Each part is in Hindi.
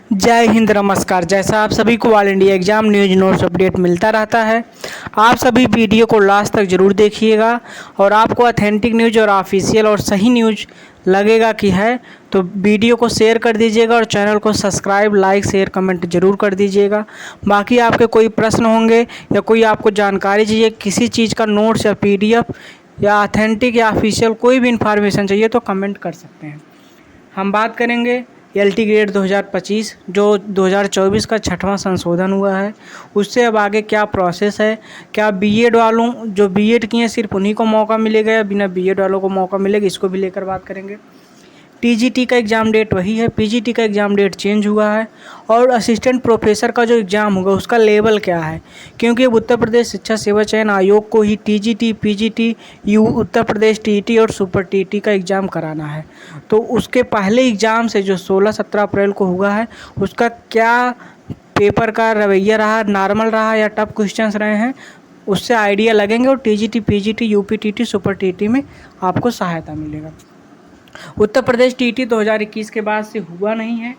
जय हिंद, नमस्कार। जैसा आप सभी को all India exam news notes update मिलता रहता है, आप सभी वीडियो को लास्ट तक जरूर देखिएगा और आपको ऑथेंटिक न्यूज और ऑफिशियल और सही न्यूज लगेगा कि है तो वीडियो को शेयर कर दीजिएगा और चैनल को सब्सक्राइब, लाइक, शेयर, कमेंट जरूर कर दीजिएगा। बाकी आपके कोई प्रश्न होंगे या कोई आपको जानकारी चाहिए, किसी चीज़ का नोट्स या PDF या ऑथेंटिक या ऑफिशियल कोई भी इंफॉर्मेशन चाहिए तो कमेंट कर सकते हैं। हम बात करेंगे LT ग्रेड 2025 जो 2024 का छठवां संशोधन हुआ है, उससे अब आगे क्या प्रोसेस है, क्या बीएड वालों जो बीएड किए हैं सिर्फ उन्हीं को मौका मिलेगा या बिना बीएड वालों को मौका मिलेगा, इसको भी लेकर बात करेंगे। TGT का एग्ज़ाम डेट वही है, PGT का एग्ज़ाम डेट चेंज हुआ है और असिस्टेंट प्रोफेसर का जो एग्ज़ाम होगा उसका लेवल क्या है, क्योंकि अब उत्तर प्रदेश शिक्षा सेवा चयन आयोग को ही TGT, PGT, Uttar Pradesh TET और सुपर TET का एग्ज़ाम कराना है। तो उसके पहले एग्ज़ाम से जो 16-17 अप्रैल को हुआ है उसका क्या पेपर का रवैया रहा, नॉर्मल रहा या टफ क्वेश्चंस रहे हैं, उससे आइडिया लगेंगे और TGT, PGT, UP TT, super TET में आपको सहायता मिलेगा। उत्तर प्रदेश TET 2021 के बाद से हुआ नहीं है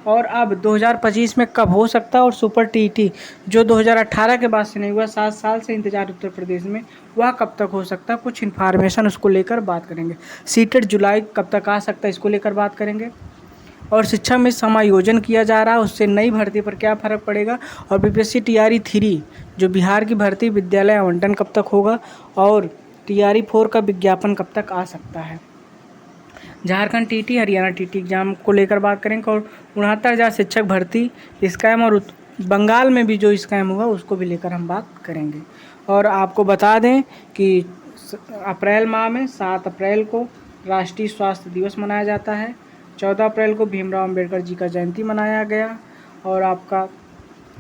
और अब 2025 में कब हो सकता है, और सुपर TET जो 2018 के बाद से नहीं हुआ, 7 साल से इंतजार उत्तर प्रदेश में, वह कब तक हो सकता है, कुछ इन्फॉर्मेशन उसको लेकर बात करेंगे। सीटेट जुलाई कब तक आ सकता है, इसको लेकर बात करेंगे। और शिक्षा में समायोजन किया जा रहा है, उससे नई भर्ती पर क्या फ़र्क पड़ेगा, और BPSC TRE 3 जो बिहार की भर्ती विद्यालय आवंटन कब तक होगा, और TRE 4 का विज्ञापन कब तक आ सकता है। Jharkhand TT, Haryana TT exam को लेकर बात करेंगे और 69,000 शिक्षक भर्ती स्कैम, और बंगाल में भी जो स्कैम हुआ उसको भी लेकर हम बात करेंगे। और आपको बता दें कि अप्रैल माह में 7 अप्रैल को राष्ट्रीय स्वास्थ्य दिवस मनाया जाता है, 14 अप्रैल को भीमराव अंबेडकर जी का जयंती मनाया गया, और आपका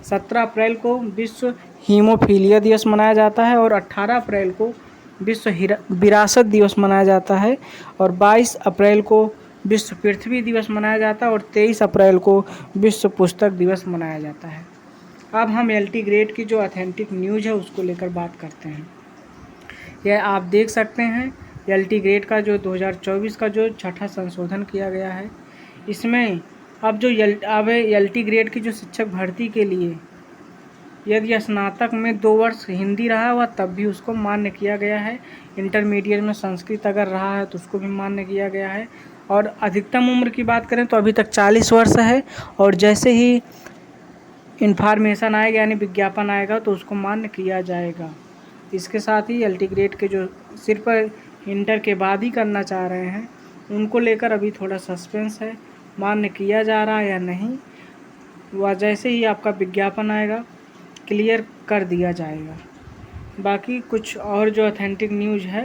17 अप्रैल को विश्व हीमोफीलिया दिवस मनाया जाता है, और 18 अप्रैल को विश्व विरासत दिवस मनाया जाता है, और 22 अप्रैल को विश्व पृथ्वी दिवस मनाया जाता है, और 23 अप्रैल को विश्व पुस्तक दिवस मनाया जाता है। अब हम LT ग्रेड की जो ऑथेंटिक न्यूज़ है उसको लेकर बात करते हैं। यह आप देख सकते हैं LT ग्रेड का जो 2024 का जो छठा संशोधन किया गया है, इसमें अब जो LT ग्रेड की जो शिक्षक भर्ती के लिए यदि स्नातक में 2 वर्ष हिंदी रहा हुआ तब भी उसको मान्य किया गया है, इंटरमीडिएट में संस्कृत अगर रहा है तो उसको भी मान्य किया गया है, और अधिकतम उम्र की बात करें तो अभी तक 40 वर्ष है, और जैसे ही इन्फॉर्मेशन आएगा यानी विज्ञापन आएगा तो उसको मान्य किया जाएगा। इसके साथ ही LT ग्रेड के जो सिर्फ इंटर के बाद ही करना चाह रहे हैं उनको लेकर अभी थोड़ा सस्पेंस है, मान्य किया जा रहा है या नहीं, वह जैसे ही आपका विज्ञापन आएगा क्लियर कर दिया जाएगा। बाकी कुछ और जो ऑथेंटिक न्यूज़ है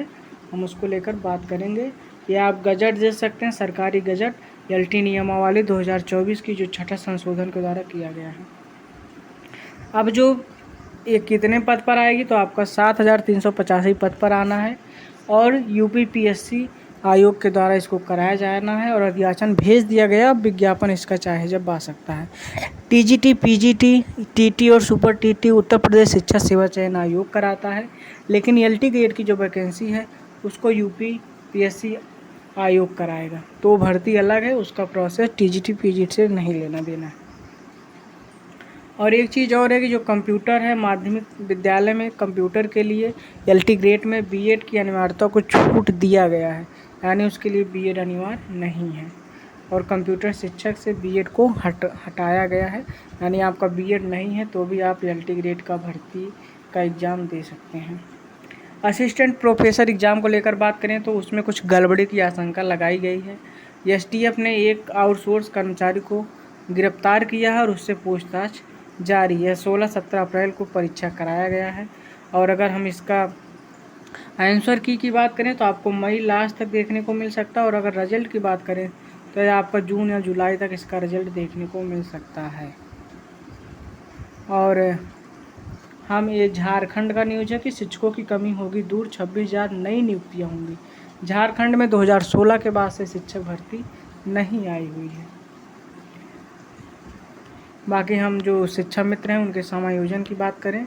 हम उसको लेकर बात करेंगे। ये आप गजट देख सकते हैं, सरकारी गजट LT नियमावली 2024 की जो छठा संशोधन के द्वारा किया गया है। अब जो ये कितने पद पर आएगी तो आपका 7,385 पद पर आना है, और UPPSC आयोग के द्वारा इसको कराया जाना है, और अध्याचन भेज दिया गया, अब विज्ञापन इसका चाहे जब आ सकता है। TGT, PGT, TT और सुपर TT उत्तर प्रदेश शिक्षा सेवा चयन आयोग कराता है, लेकिन LT ग्रेड की जो वैकेंसी है उसको UPPSC आयोग कराएगा, तो भर्ती अलग है, उसका प्रोसेस TGT, PGT से नहीं लेना देना है। और एक चीज़ और है कि जो कंप्यूटर है, माध्यमिक विद्यालय में कंप्यूटर के लिए LT ग्रेड में BEड की अनिवार्यता को छूट दिया गया है, यानी उसके लिए BEड अनिवार्य नहीं है, और कंप्यूटर शिक्षक से BEड को हटाया गया है, यानी आपका BEड नहीं है तो भी आप LT ग्रेड का भर्ती का एग्ज़ाम दे सकते हैं। असिस्टेंट प्रोफेसर एग्ज़ाम को लेकर बात करें तो उसमें कुछ गड़बड़ी की आशंका लगाई गई है। STF ने एक आउटसोर्स कर्मचारी को गिरफ्तार किया है और उससे पूछताछ जारी है। 16-17 अप्रैल को परीक्षा कराया गया है, और अगर हम इसका आंसर की बात करें तो आपको मई लास्ट तक देखने को मिल सकता है, और अगर रिजल्ट की बात करें तो आपका जून या जुलाई तक इसका रिजल्ट देखने को मिल सकता है। और हम ये झारखंड का न्यूज़ है कि शिक्षकों की कमी होगी दूर, 26,000 नई नियुक्तियाँ होंगी। झारखंड में 2016 के बाद से शिक्षक भर्ती नहीं आई हुई है। बाकी हम जो शिक्षा मित्र हैं उनके समायोजन की बात करें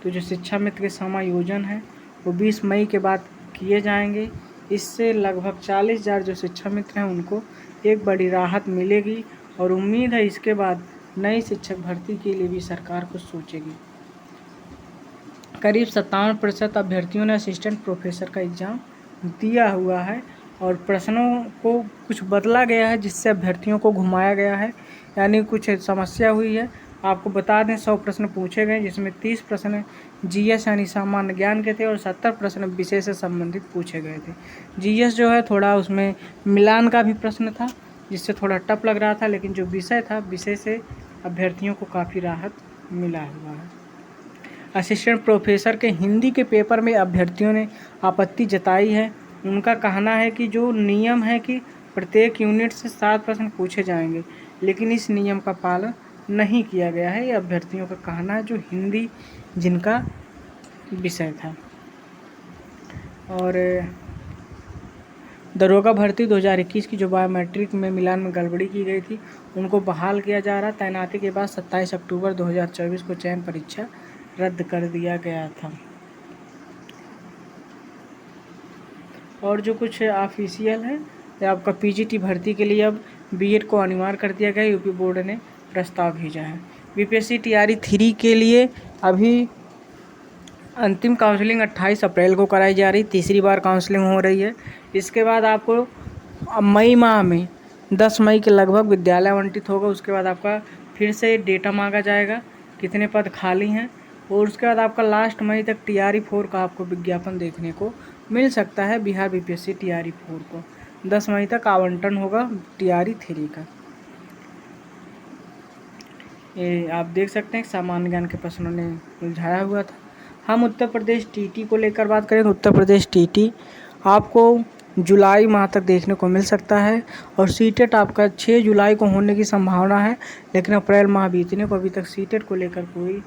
तो जो शिक्षा मित्र के समायोजन है वो 20 मई के बाद किए जाएंगे। इससे लगभग 40,000 जो शिक्षा मित्र हैं उनको एक बड़ी राहत मिलेगी, और उम्मीद है इसके बाद नई शिक्षक भर्ती के लिए भी सरकार कुछ सोचेगी। करीब 57% अभ्यर्थियों ने असिस्टेंट प्रोफेसर का एग्ज़ाम दिया हुआ है और प्रश्नों को कुछ बदला गया है, जिससे अभ्यर्थियों को घुमाया गया है, यानी कुछ समस्या हुई है। आपको बता दें 100 प्रश्न पूछे गए, जिसमें 30 प्रश्न जीएस यानी सामान्य ज्ञान के थे और 70 प्रश्न विषय से संबंधित पूछे गए थे। जीएस जो है थोड़ा उसमें मिलान का भी प्रश्न था, जिससे थोड़ा टफ लग रहा था, लेकिन जो विषय था विषय से अभ्यर्थियों को काफ़ी राहत मिला हुआ है। असिस्टेंट प्रोफेसर के हिंदी के पेपर में अभ्यर्थियों ने आपत्ति जताई है। उनका कहना है कि जो नियम है कि प्रत्येक यूनिट से 7 प्रश्न पूछे जाएंगे, लेकिन इस नियम का पालन नहीं किया गया है। ये अभ्यर्थियों का कहना है जो हिंदी जिनका विषय था। और दरोगा भर्ती 2021 की जो बायोमेट्रिक में मिलान में गड़बड़ी की गई थी, उनको बहाल किया जा रहा। तैनाती के बाद 27 अक्टूबर 2024 को चयन परीक्षा रद्द कर दिया गया था। और जो कुछ ऑफिशियल है, आपका पीजीटी भर्ती के लिए अब बीएड को अनिवार्य कर दिया गया। यूपी बोर्ड ने प्रस्ताव भेजा है। बीपीएससी टीआरई 3 के लिए अभी अंतिम काउंसलिंग 28 अप्रैल को कराई जा रही, तीसरी बार काउंसलिंग हो रही है। इसके बाद आपको मई माह में 10 मई के लगभग विद्यालय आवंटित होगा। उसके बाद आपका फिर से डेटा मांगा जाएगा कितने पद खाली हैं, और उसके बाद आपका लास्ट मई तक टीआरई 4 का आपको विज्ञापन देखने को मिल सकता है। बिहार बीपीएससी टीआरई 4 को 10 मई तक आवंटन होगा टीआरई 3 का। ये आप देख सकते हैं सामान्य ज्ञान के प्रश्नों ने उलझाया हुआ था। हम उत्तर प्रदेश टीटी को लेकर बात करें तो उत्तर प्रदेश टीटी आपको जुलाई माह तक देखने को मिल सकता है, और सीटेट आपका 6 जुलाई को होने की संभावना है, लेकिन अप्रैल माह बीतने को अभी तक सीटेट को लेकर कोई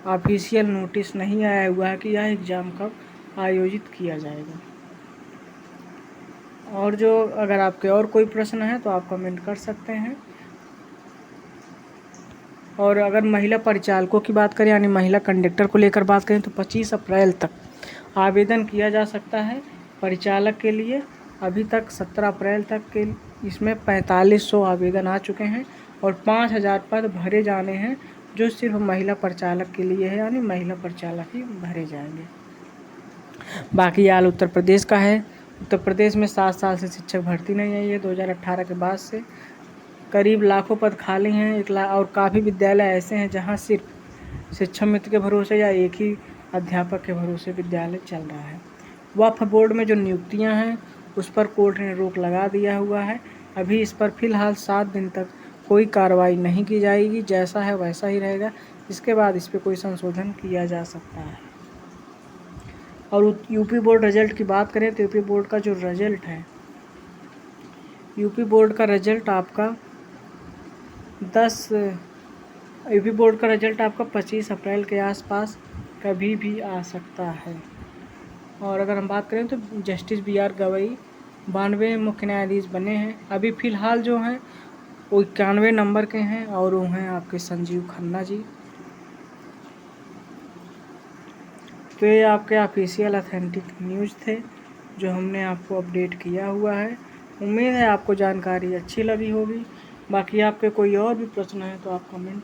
ऑफिशियल नोटिस नहीं आया हुआ है कि यह एग्ज़ाम कब आयोजित किया जाएगा। और जो अगर आपके और कोई प्रश्न है तो आप कमेंट कर सकते हैं। और अगर महिला परिचालकों की बात करें यानी महिला कंडक्टर को लेकर बात करें तो 25 अप्रैल तक आवेदन किया जा सकता है परिचालक के लिए। अभी तक 17 अप्रैल तक के इसमें 4500 आवेदन आ चुके हैं और 5000 पद भरे जाने हैं, जो सिर्फ महिला परिचालक के लिए है, यानी महिला परिचालक ही भरे जाएंगे। बाकी हाल उत्तर प्रदेश का है। उत्तर प्रदेश में 7 साल से शिक्षक भर्ती नहीं आई है। 2018 के बाद से करीब लाखों पद खाली हैं, 1 लाख, और काफ़ी विद्यालय ऐसे हैं जहां सिर्फ शिक्षा मित्र के भरोसे या एक ही अध्यापक के भरोसे विद्यालय चल रहा है। वक्फ बोर्ड में जो नियुक्तियां हैं उस पर कोर्ट ने रोक लगा दिया हुआ है। अभी इस पर फिलहाल 7 दिन तक कोई कार्रवाई नहीं की जाएगी, जैसा है वैसा ही रहेगा। इसके बाद इस पर कोई संशोधन किया जा सकता है। और यूपी बोर्ड रिजल्ट की बात करें तो यूपी बोर्ड का जो रिजल्ट है, यूपी बोर्ड का रिजल्ट आपका 25 अप्रैल के आसपास कभी भी आ सकता है। और अगर हम बात करें तो जस्टिस BR गवई 92 मुख्य न्यायाधीश बने हैं। अभी फ़िलहाल जो हैं वो 91 नंबर के हैं, और वो हैं आपके संजीव खन्ना जी। तो ये आपके ऑफिशियल ऑथेंटिक न्यूज़ थे जो हमने आपको अपडेट किया हुआ है। उम्मीद है आपको जानकारी अच्छी लगी होगी। बाकी आपके कोई और भी प्रश्न है तो आप कमेंट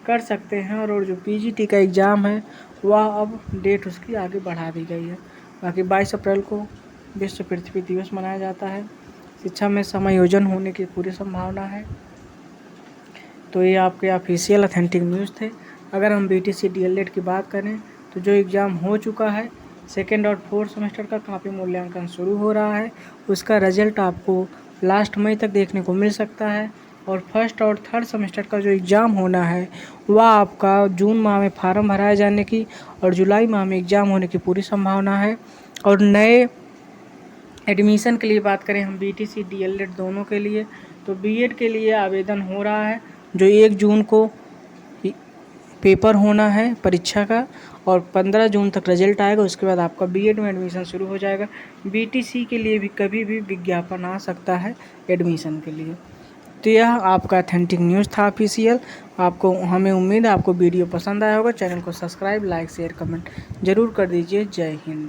कर सकते हैं। और जो पीजीटी का एग्ज़ाम है वह अब डेट उसकी आगे बढ़ा दी गई है। बाकी 22 अप्रैल को विश्व पृथ्वी दिवस मनाया जाता है। शिक्षा में समायोजन होने की पूरी संभावना है। तो ये आपके ऑफिशियल ऑथेंटिक न्यूज़ थे। अगर हम BTC DLED की बात करें तो जो एग्ज़ाम हो चुका है, 2nd और 4th सेमेस्टर का काफ़ी मूल्यांकन शुरू हो रहा है। उसका रिजल्ट आपको लास्ट मई तक देखने को मिल सकता है। और 1st और 3rd सेमेस्टर का जो एग्ज़ाम होना है वह आपका जून माह में फार्म भराए जाने की और जुलाई माह में एग्ज़ाम होने की पूरी संभावना है। और नए एडमिशन के लिए बात करें हम BTC DLED दोनों के लिए, तो बीएड के लिए आवेदन हो रहा है, जो 1 जून को पेपर होना है परीक्षा का, और 15 जून तक रिजल्ट आएगा। उसके बाद आपका बीएड में एडमिशन शुरू हो जाएगा। BTC के लिए भी कभी भी विज्ञापन आ सकता है एडमिशन के लिए। तो यह आपका ऑथेंटिक न्यूज़ था ऑफिशियल। आपको हमें उम्मीद है आपको वीडियो पसंद आया होगा। चैनल को सब्सक्राइब, लाइक, शेयर, कमेंट जरूर कर दीजिए। जय हिंद।